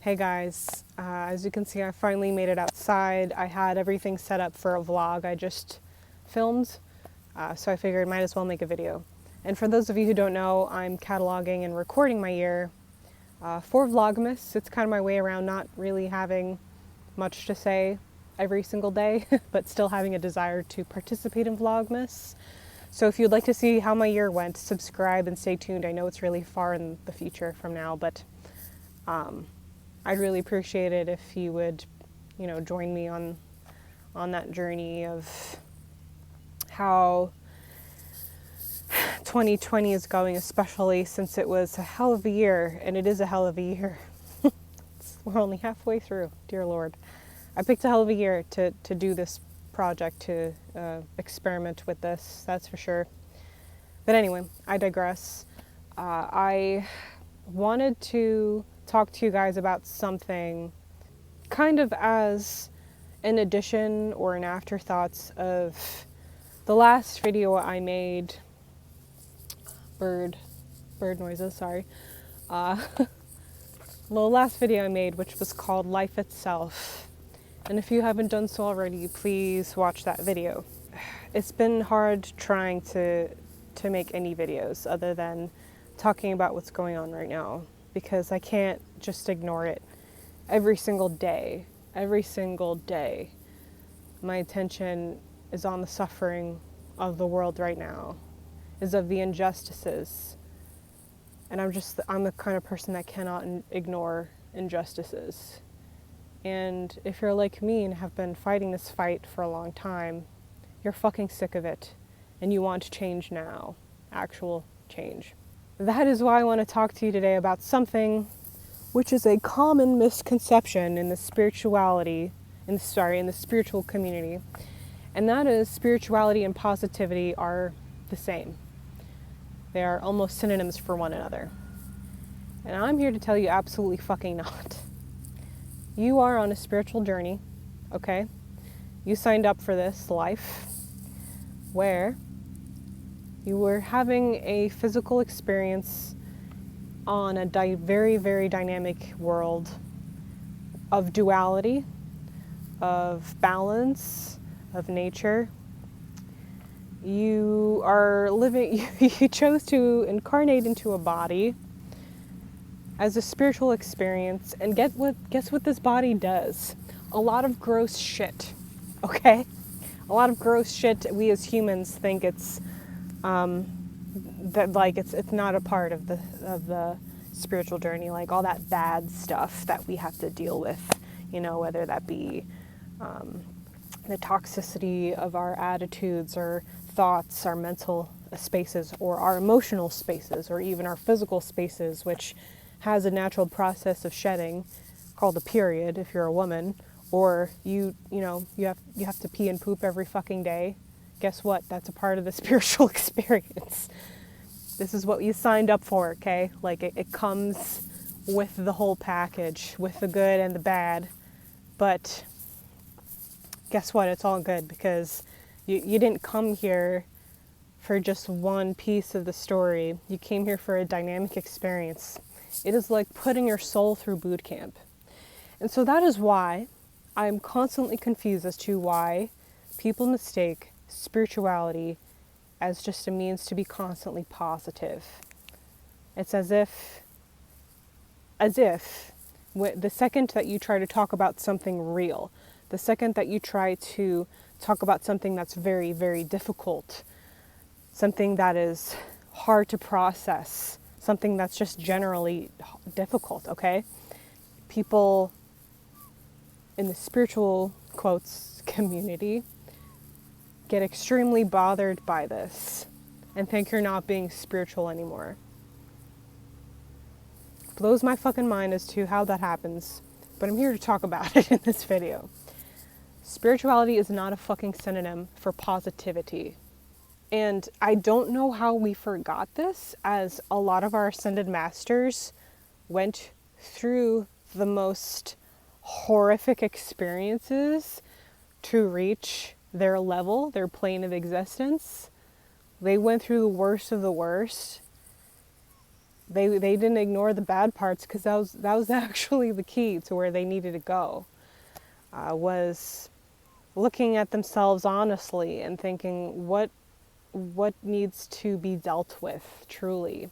Hey guys, as you can see, I finally made it outside. I had everything set up for a vlog I just filmed, so I figured I might as well make a video. And for those of you who don't know, I'm cataloging and recording my year for Vlogmas. It's kind of my way around not really having much to say every single day, but still having a desire to participate in Vlogmas. So if you'd like to see how my year went, subscribe and stay tuned. I know it's really far in the future from now, but I'd really appreciate it if you would, join me on that journey of how 2020 is going, especially since it was a hell of a year, and it is a hell of a year. We're only halfway through, dear Lord. I picked a hell of a year to do this project, to experiment with this, that's for sure. But anyway, I digress. I wanted to talk to you guys about something kind of as an addition or an afterthoughts of the last video I made. Bird noises, sorry. The last video I made, which was called Life Itself. And if you haven't done so already, please watch that video. It's been hard trying to make any videos other than talking about what's going on right now, because I can't just ignore it every single day. Every single day, my attention is on the suffering of the world right now, is of the injustices. And I'm the kind of person that cannot ignore injustices. And if you're like me and have been fighting this fight for a long time, you're fucking sick of it and you want change now, actual change. That is why I want to talk to you today about something which is a common misconception in the spirituality, in the spiritual community. And that is spirituality and positivity are the same. They are almost synonyms for one another. And I'm here to tell you absolutely fucking not. You are on a spiritual journey, okay? You signed up for this life where you were having a physical experience on a very, very dynamic world of duality, of balance, of nature. You are living, you chose to incarnate into a body as a spiritual experience, and guess what this body does? A lot of gross shit, okay? A lot of gross shit we as humans think it's it's not a part of the spiritual journey, like all that bad stuff that we have to deal with, whether that be the toxicity of our attitudes or thoughts, our mental spaces, or our emotional spaces, or even our physical spaces, which has a natural process of shedding called a period if you're a woman, or you have to pee and poop every fucking day. Guess what? That's a part of the spiritual experience. This is what you signed up for, okay? Like it comes with the whole package, with the good and the bad. But guess what? It's all good, because you didn't come here for just one piece of the story. You came here for a dynamic experience. It is like putting your soul through boot camp. And so that is why I'm constantly confused as to why people mistake spirituality as just a means to be constantly positive. It's as if the second that you try to talk about something real, the second that you try to talk about something that's very, very difficult, something that is hard to process, something that's just generally difficult, okay? People in the spiritual, quotes, community get extremely bothered by this and think you're not being spiritual anymore. Blows my fucking mind as to how that happens, but I'm here to talk about it in this video. Spirituality is not a fucking synonym for positivity. And I don't know how we forgot this, as a lot of our ascended masters went through the most horrific experiences to reach their level, their plane of existence. They went through the worst of the worst. They didn't ignore the bad parts, because that was actually the key to where they needed to go. Was looking at themselves honestly and thinking what needs to be dealt with truly.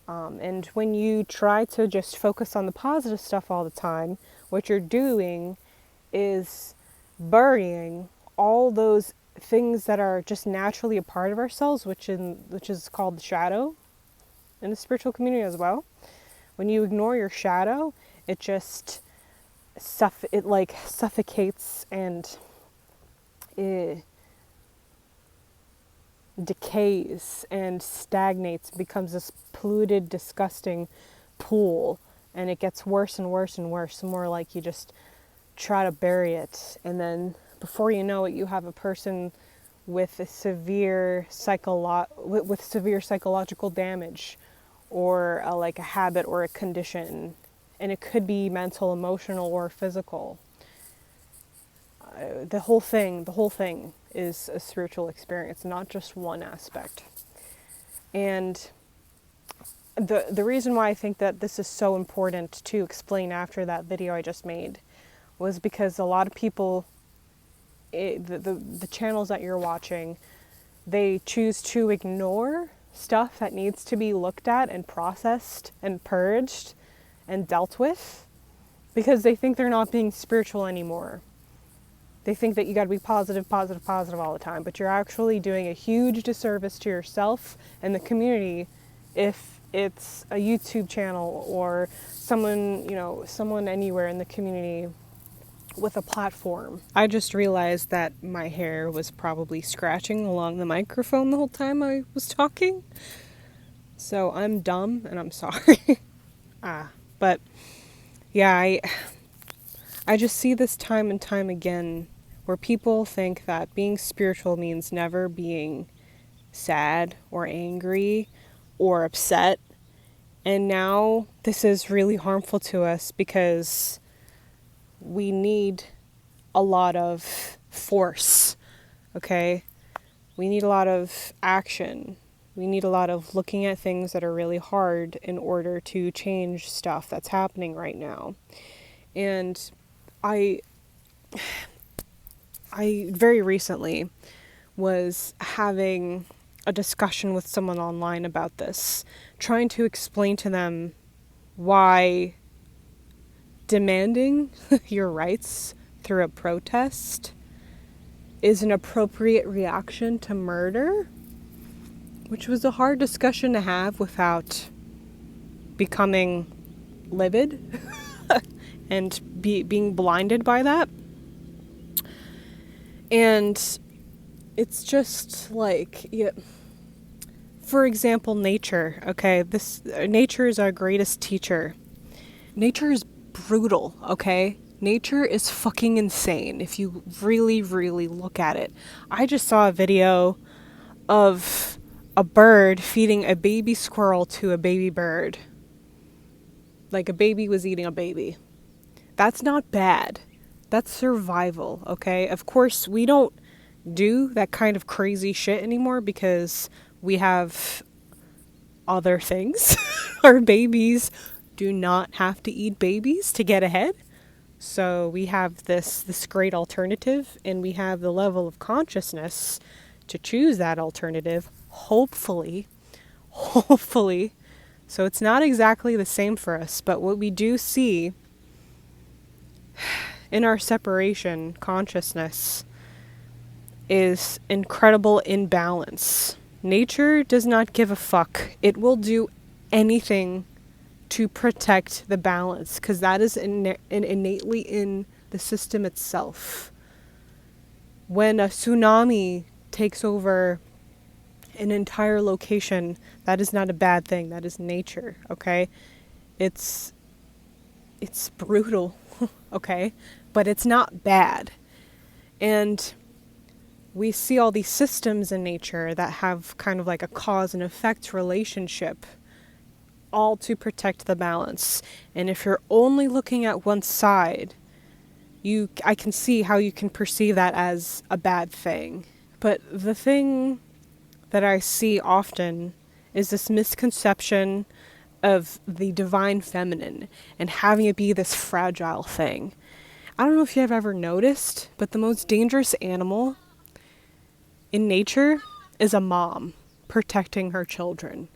And when you try to just focus on the positive stuff all the time, what you're doing is burying all those things that are just naturally a part of ourselves, which is called the shadow in the spiritual community as well. When you ignore your shadow, it just suffocates and decays and stagnates, becomes this polluted, disgusting pool, and it gets worse and worse and worse. The more like you just try to bury it, and then before you know it, you have a person with a severe psychological damage, or like a habit or a condition, and it could be mental, emotional, or physical. The whole thing is a spiritual experience, not just one aspect. And the reason why I think that this is so important to explain after that video I just made was because a lot of people, the channels that you're watching, they choose to ignore stuff that needs to be looked at and processed and purged and dealt with, because they think they're not being spiritual anymore. They think that you got to be positive, positive, positive all the time, but you're actually doing a huge disservice to yourself and the community if it's a YouTube channel or someone anywhere in the community with a platform. I just realized that my hair was probably scratching along the microphone the whole time I was talking. So I'm dumb and I'm sorry. But yeah, I just see this time and time again where people think that being spiritual means never being sad or angry or upset. And now this is really harmful to us, because we need a lot of force, okay? We need a lot of action. We need a lot of looking at things that are really hard in order to change stuff that's happening right now. And I very recently was having a discussion with someone online about this, trying to explain to them why demanding your rights through a protest is an appropriate reaction to murder, which was a hard discussion to have without becoming livid and being blinded by that. And it's just like, for example, nature, okay? Nature is our greatest teacher. Nature is brutal, okay? Nature is fucking insane if you really, really look at it. I just saw a video of a bird feeding a baby squirrel to a baby bird. Like a baby was eating a baby. That's not bad. That's survival, okay? Of course, we don't do that kind of crazy shit anymore because we have other things. Our babies do not have to eat babies to get ahead. So we have this great alternative, and we have the level of consciousness to choose that alternative, hopefully. So it's not exactly the same for us, but what we do see in our separation consciousness is incredible imbalance. Nature does not give a fuck. It will do anything to protect the balance, because that is innately in the system itself. When a tsunami takes over an entire location, that is not a bad thing. That is nature, okay? It's brutal, okay? But it's not bad. And we see all these systems in nature that have kind of like a cause and effect relationship, all to protect the balance. And if you're only looking at one side, I can see how you can perceive that as a bad thing. But the thing that I see often is this misconception of the divine feminine and having it be this fragile thing. I don't know if you have ever noticed, but the most dangerous animal in nature is a mom protecting her children.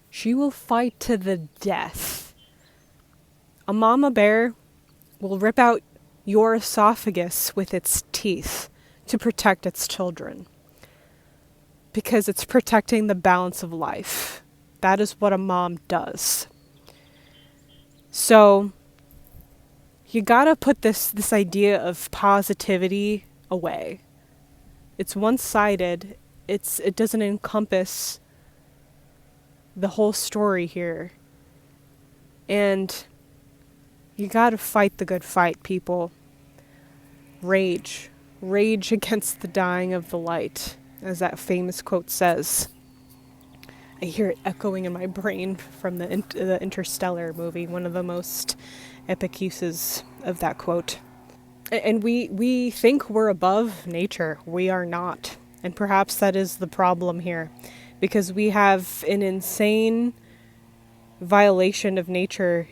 She will fight to the death. A mama bear will rip out your esophagus with its teeth to protect its children, because it's protecting the balance of life. That is what a mom does. So you gotta put this idea of positivity away. It's one-sided. It doesn't encompass the whole story here. And you gotta fight the good fight, people. Rage. Rage against the dying of the light, as that famous quote says. I hear it echoing in my brain from the Interstellar movie, one of the most epic uses of that quote. And we think we're above nature. We are not. And perhaps that is the problem here, because we have an insane violation of nature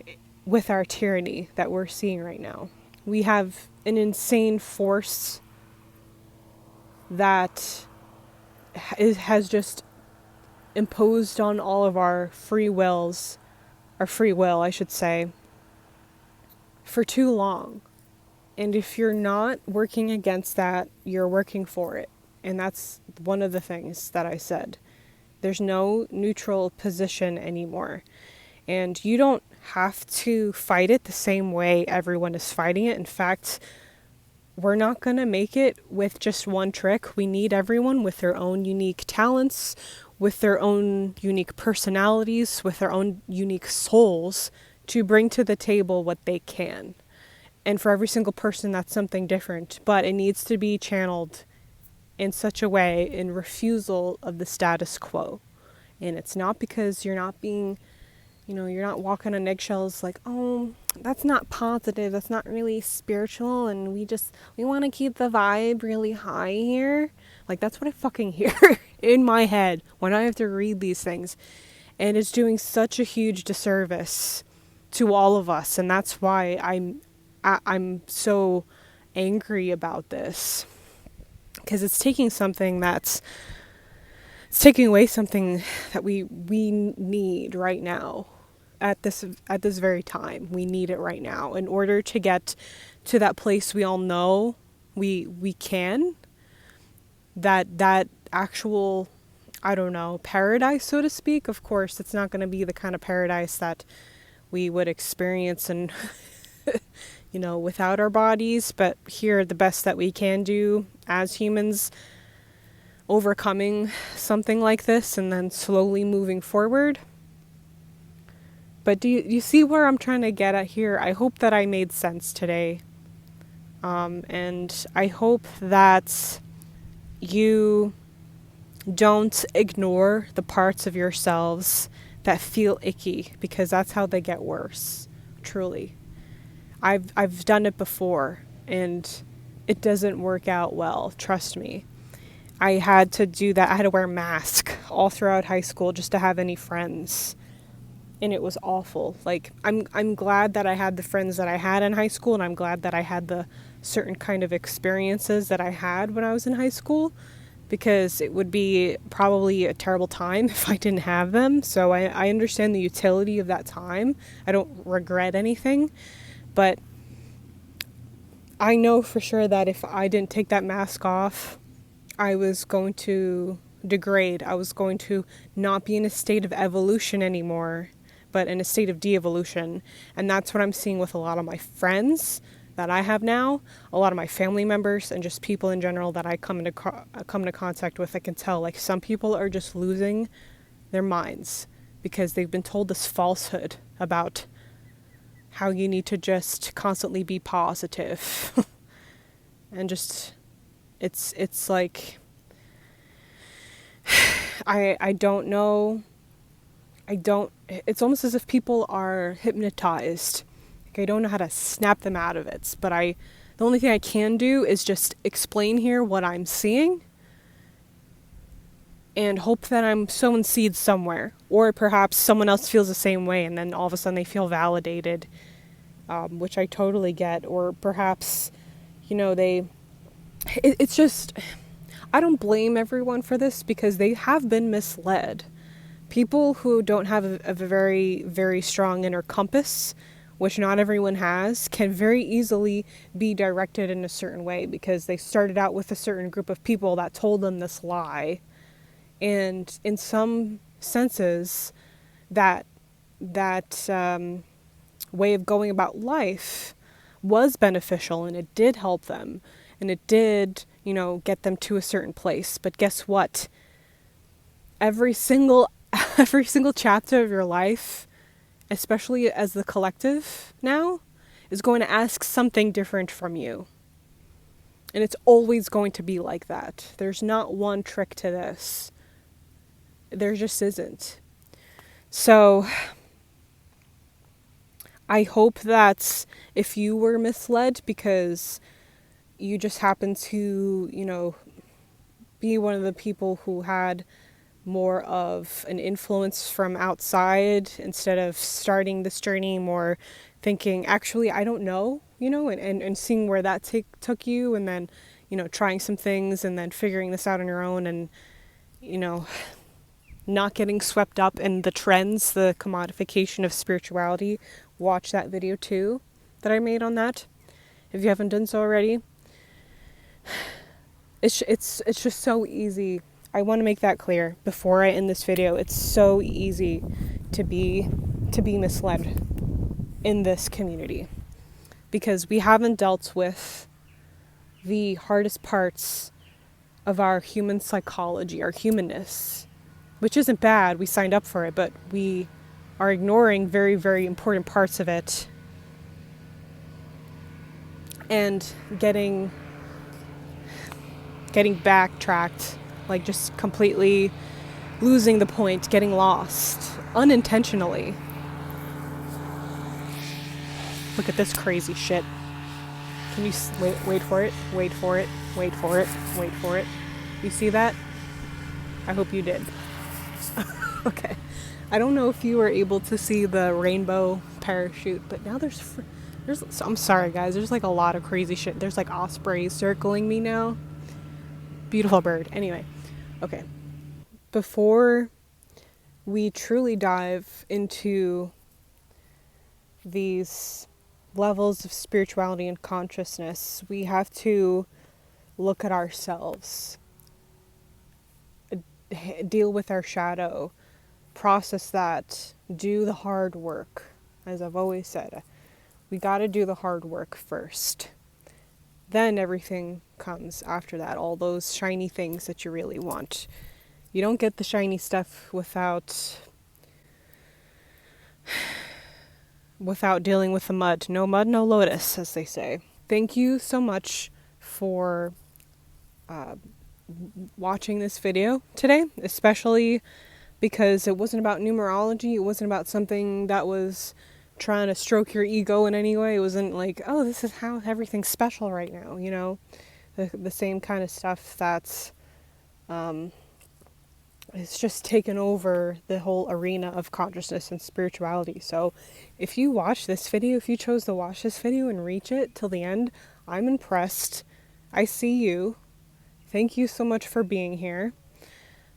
with our tyranny that we're seeing right now. We have an insane force that has just imposed on all of our free will, I should say, for too long. And if you're not working against that, you're working for it. And that's one of the things that I said. There's no neutral position anymore. And you don't have to fight it the same way everyone is fighting it. In fact, we're not going to make it with just one trick. We need everyone with their own unique talents, with their own unique personalities, with their own unique souls to bring to the table what they can. And for every single person, that's something different. But it needs to be channeled in such a way in refusal of the status quo. And it's not because you're not being, you're not walking on eggshells like, oh, that's not positive, that's not really spiritual, and we want to keep the vibe really high here. Like, that's what I fucking hear in my head when I have to read these things. And it's doing such a huge disservice to all of us. And that's why I'm so angry about this. Because it's taking away something that we need right now. At this very time, we need it right now in order to get to that place we all know we can. That actual, I don't know, paradise, so to speak. Of course, it's not going to be the kind of paradise that we would experience and without our bodies, but here the best that we can do as humans, overcoming something like this and then slowly moving forward. But do you see where I'm trying to get at here? I hope that I made sense today. And I hope that you don't ignore the parts of yourselves that feel icky, because that's how they get worse, truly. I've done it before, and it doesn't work out well, trust me. I had to do that. I had to wear a mask all throughout high school just to have any friends. And it was awful. Like, I'm glad that I had the friends that I had in high school, and I'm glad that I had the certain kind of experiences that I had when I was in high school, because it would be probably a terrible time if I didn't have them. So I understand the utility of that time. I don't regret anything. But I know for sure that if I didn't take that mask off, I was going to degrade. I was going to not be in a state of evolution anymore, but in a state of de-evolution. And that's what I'm seeing with a lot of my friends that I have now, a lot of my family members, and just people in general that I come into contact with. I can tell, like, some people are just losing their minds because they've been told this falsehood about how you need to just constantly be positive. And just, it's like, I don't know. It's almost as if people are hypnotized. Like, I don't know how to snap them out of it. But the only thing I can do is just explain here what I'm seeing and hope that I'm sowing seeds somewhere. Or perhaps someone else feels the same way and then all of a sudden they feel validated, which I totally get. Or perhaps, it's just, I don't blame everyone for this because they have been misled. People who don't have a very, very strong inner compass, which not everyone has, can very easily be directed in a certain way because they started out with a certain group of people that told them this lie. And in some senses, that way of going about life was beneficial and it did help them and it did, get them to a certain place. But guess what? Every single chapter of your life, especially as the collective now, is going to ask something different from you. And it's always going to be like that. There's not one trick to this. There just isn't. So I hope that if you were misled because you just happen to, be one of the people who had more of an influence from outside instead of starting this journey more thinking, actually, I don't know, and seeing where that took you and then, trying some things and then figuring this out on your own and, not getting swept up in the trends, the commodification of spirituality. Watch that video too that I made on that if you haven't done so already. It's just so easy. I want to make that clear before I end this video. It's so easy to be misled in this community because we haven't dealt with the hardest parts of our human psychology, our humanness, which isn't bad. We signed up for it, but we are ignoring very, very important parts of it and getting backtracked, like just completely losing the point, getting lost unintentionally. Look at this crazy shit. Can you wait for it? Wait for it. Wait for it. Wait for it. You see that? I hope you did. Okay. I don't know if you were able to see the rainbow parachute, but now there's I'm sorry guys, there's like a lot of crazy shit. There's like ospreys circling me now. Beautiful bird. Anyway, okay. Before we truly dive into these levels of spirituality and consciousness, we have to look at ourselves, deal with our shadow, process that, do the hard work. As I've always said, we got to do the hard work first. Then everything comes after that, all those shiny things that you really want. You don't get the shiny stuff without dealing with the mud. No mud, no lotus, as they say. Thank you so much for watching this video today, especially because it wasn't about numerology. It wasn't about something that was trying to stroke your ego in any way. It wasn't like, oh, this is how everything's special right now, the same kind of stuff that's it's just taken over the whole arena of consciousness and spirituality. So if you watch this video, if you chose to watch this video and reach it till the end, I'm impressed. I see you. Thank you so much for being here.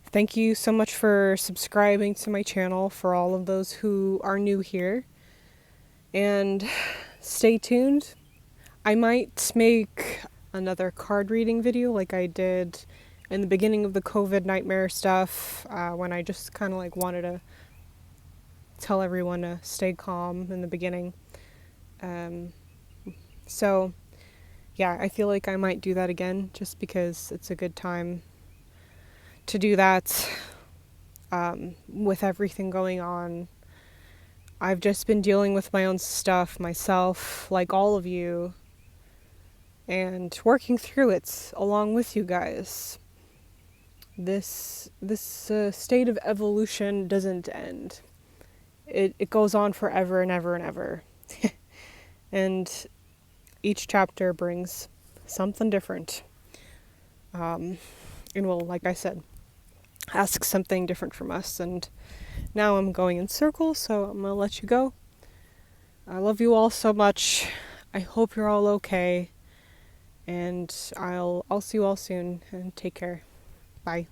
Thank you so much for subscribing to my channel, for all of those who are new here. And stay tuned. I might make another card reading video like I did in the beginning of the COVID nightmare stuff, when I just kind of like wanted to tell everyone to stay calm in the beginning. So yeah, I feel like I might do that again just because it's a good time to do that. With everything going on, I've just been dealing with my own stuff myself, like all of you, and working through it along with you guys. This state of evolution doesn't end. It goes on forever and ever and ever. And each chapter brings something different. And well, like I said, ask something different from us. And now I'm going in circles, so I'm gonna let you go. I love you all so much. I hope you're all okay. And I'll see you all soon, and take care. Bye.